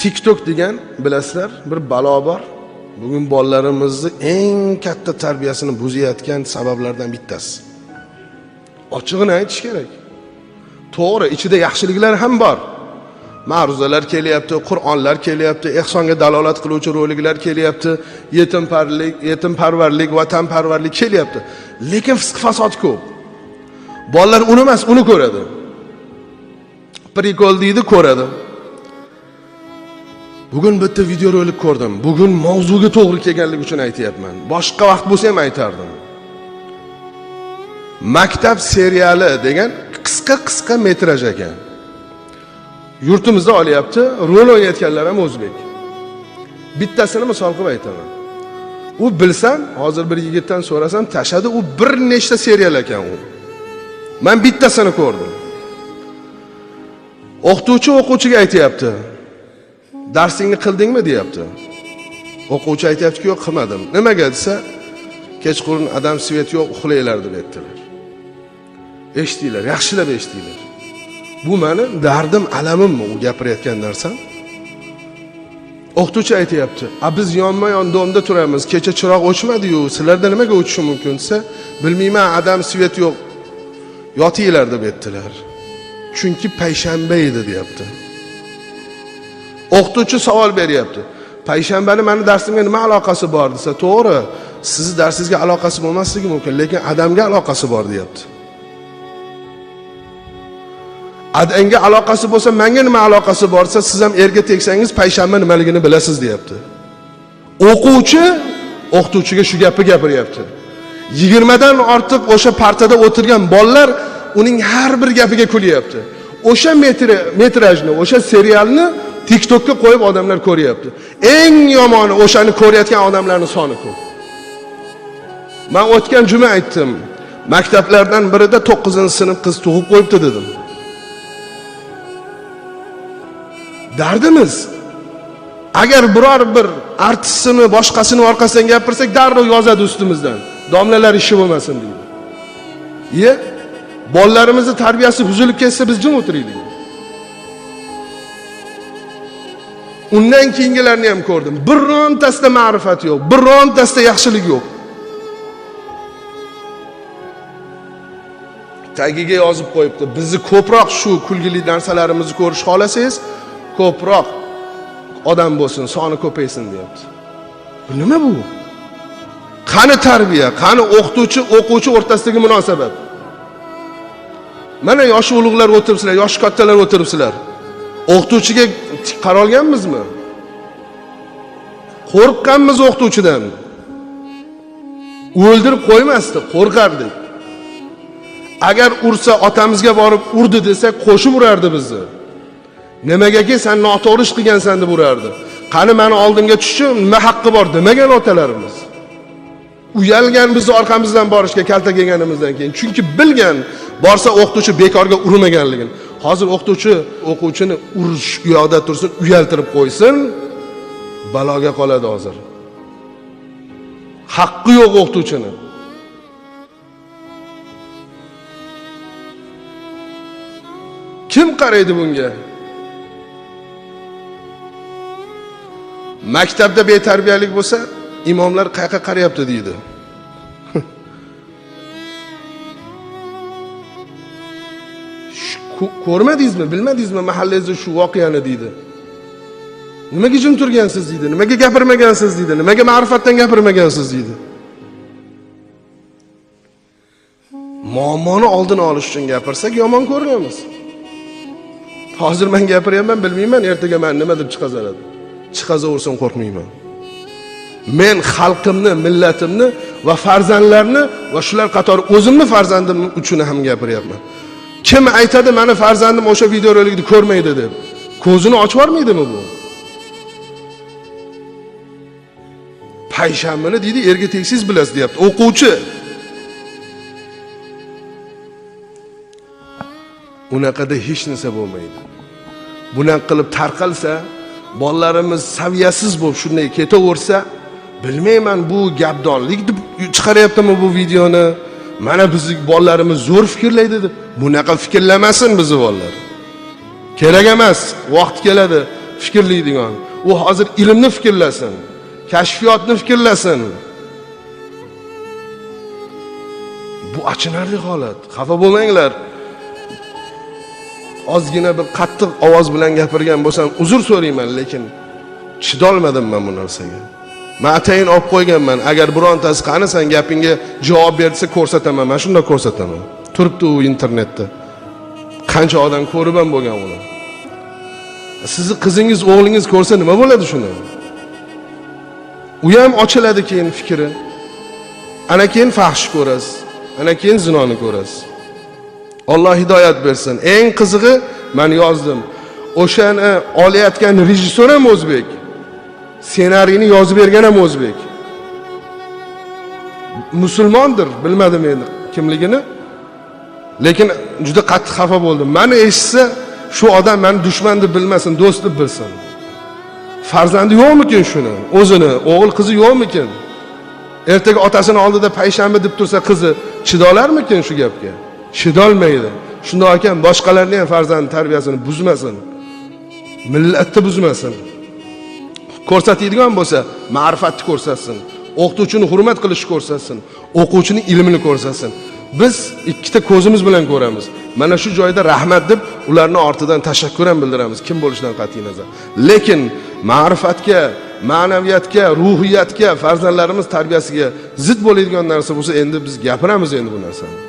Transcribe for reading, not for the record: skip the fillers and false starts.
TikTok degan bilasizlar, bir balo bor. Bugun bolalarimizni eng katta tarbiyasini buzayotgan sabablardan bittasi. Ochig'ini aytish kerak. To'g'ri, ichida yaxshiliklar ham bor. Ma'ruzalar kelyapti, Qur'onlar kelyapti, ehsonga dalolat qiluvchi roliklar kelyapti, yetimparvarlik, vatanparvarlik kelyapti. Lekin fisq fasod ko'p. Bolalar uni emas, uni ko'radi. Prikol deydi, ko'radi. Bugun bitta video rolik ko'rdim. Bugun mavzuga to'g'ri kelganligi uchun aytayapman. Boshqa vaqt bo'lsa ham aytardim. Maktab seriali degan qisqa metraj ekan. Yurtimizda olyapti, rol o'ynayotganlar ham o'zbek. Bittasini misol qilib aytaman. U bilsam, hozir bir yigitdan so'rasam, tashadi, u bir nechta serial ekan u. Men bittasini ko'rdim. O'qituvchi o'quvchiga aytayapti. Darsingni qildingmi deyapti. O'quvchi aytayapti-ki, yo'q, qilmadim. Nimaga desa, kechqurun adam svet yo'q, uxlaylar deb aytdilar. Eshitdinglar, yaxshilab eshitdinglar. Bu meni dardim, alamimmi u gapirayotgan narsam? O'qituvchi aytayapti, biz yonma-yon domda turamiz, kecha chiroq o'chmadi-yu, sizlarda nimaga o'chishi mumkin desa, bilmayman, adam svet yo'q. Yotinglar deb aytdilar. Chunki payshanba edi deyapti. O'qituvchi savol beryapti. Payshanbani meni darsimga nima aloqasi bor desa, to'g'ri, sizni darsingizga aloqasi bo'lmasligi mumkin, lekin adamga aloqasi bor deyapti. Adanga aloqasi bo'lsa, menga nima aloqasi bor desa, siz ham erga teksangiz payshanba nimaligini bilasiz deyapti. O'quvchi o'qituvchiga shu gapni gapiryapti. 20 dan ortiq o'sha partada o'tirgan bolalar uning har bir gapiga kulyapti. O'sha metrajni, o'sha serialni TikTokka qo'yib odamlar ko'ryapti. Eng yomoni o'shani ko'rayotgan odamlarning soni ko'p. Men o'tgan juma aytdim. Maktablardan birida 9-sinf qiz tug'ib qo'yibdi dedim. Dardimiz, agar biror bir artistni boshqasini orqasidan gapirsak, darrov yozadi ustimizdan. Domlalar ishi bo'lmasin deydi. Bolalarimizning tarbiyasi buzilib ketsa, biz jim o'tiraylik. Undan keyingilarni ham ko'rdim. Birontasida ma'rifat yo'q, birontasida yaxshilik yo'q. Tagiga yozib qo'yibdi. Bizni ko'proq shu kulgili narsalarimizni ko'rish xolasangiz, ko'proq odam bo'lsin, soni ko'paysin deyapti. Bu nima bu? Qani tarbiya, qani o'quvchi o'rtasidagi munosabat? Mana yosh ulug'lar o'tiribsizlar, yosh kattalar o'tiribsizlar. O'qituvchiga qaralganmizmi? Qo'rqqanmiz o'qituvchidan. O'ldirib qo'ymasdi, qo'rqardik. Agar ursa, otamizga borib urdi desak, qo'shib urardi bizni. Nimagaki sen noto'g'ri ish qilgansan deb urardi. Qani meni oldimga tushchi, nima haqqi bor demagan otalarimiz. Uyalgan bizni orqamizdan borishga kalta kelganimizdan keyin. Chunki bilgan, borsa o'qituvchi bekorga urmaganligini. Hozir o'quvchini urish u yoqda tursin, uyaltirib qo'ysin, baloga qoladi hozir. Haqqi yo'q o'qituvchini. Kim qaraydi bunga? Maktabda betarbiyalik bo'lsa, imomlar qayerga qarayapti deydi. Ko'rmadingizmi, bilmadingizmi mahallangizda shu voqeani deydi. Nimaga jim turgansiz deydi, nimaga gapirmagansiz deydi, nimaga ma'rifatdan gapirmagansiz deydi. Muammoni oldini olish uchun gapirsak yomon ko'ramiz. Hozir men gapiryapman, bilmayman, ertaga men nima deb chiqazaradi. Chiqazaversin, qo'rqmayman. Men xalqimni, millatimni va farzandlarni va shular qatori o'zimni farzandim uchun ham gapiryapman. Kim aytadi, meni farzandim o'sha video rolikni ko'rmaydi deb? Ko'zini ochib yormaydimi bu? Payshanbani deydi, erga teksiz bilasiz deyapti. O'quvchi. Unaqada hech narsa bo'lmaydi. Bunaqa qilib tarqalsa, bolalarimiz saviyasiz bo'lib shunday ketaversa, bilmayman bu gapdonlik deb chiqaryaptimi bu videoni? Mana bizning bolalarimiz zo'r fikrlaydi deb. Bunaqa fikrlamasin bizni bolalar. Kerak emas, vaqt keladi. fikrlaydigan. U hozir ilmni fikrlasin, kashfiyotni fikrlasin. Bu achinarli holat. Xafa bo'lmanglar. Ozgina bir qattiq ovoz bilan gapirgan bo'lsam uzr so'rayman, lekin chidolmadim men bu narsaga. Men atayin olib qo'yganman. Agar birontasi qani sen gapingga javob bersa ko'rsataman. Men shunda ko'rsataman. Turibdi u internetda. Qancha odam ko'rib ham bo'lgan uni. Sizni qizingiz, o'g'lingiz ko'rsa nima bo'ladi shuni? U ham ochiladi keyin fikri. Ana keyin fahsh ko'rasiz. Ana keyin zinoni ko'rasiz. Alloh hidoyat bersin. Eng qizig'i men yozdim. O'shani olayotgan rejissor ham o'zbek. Ssenariyni yozib bergan ham o'zbek. Musulmondir, bilmadim endi kimligini. Lekin juda qattiq xafa bo'ldim. Meni eshitsa, shu odam meni dushman deb bilmasin, do'st deb bilsin. Farzandi yo'qmikin shuni? O'zini, o'g'il qizi yo'qmikin? Ertaga otasini oldida payshanba deb tursa qizi chidolarmikin shu gapga? Chidolmaydi. Shunday ekan, boshqalarni ham farzand tarbiyasini buzmasin. Millatni buzmasin. Ko'rsatadigan bo'lsa, ma'rifatni ko'rsatsin. O'qituvchini hurmat qilishni ko'rsatsin. O'quvchining ilmini ko'rsatsin. Biz ikkita ko'zimiz bilan ko'ramiz. Mana shu joyda rahmat deb ularning ortidan tashakkur ham bildiramiz, kim bo'lishidan qat'iy nazar. Lekin ma'rifatga, ma'naviyatga, ruhiyatga, farzandlarimiz tarbiyasiga zid bo'ladigan narsa bo'lsa, endi biz gapiramiz endi bu narsani.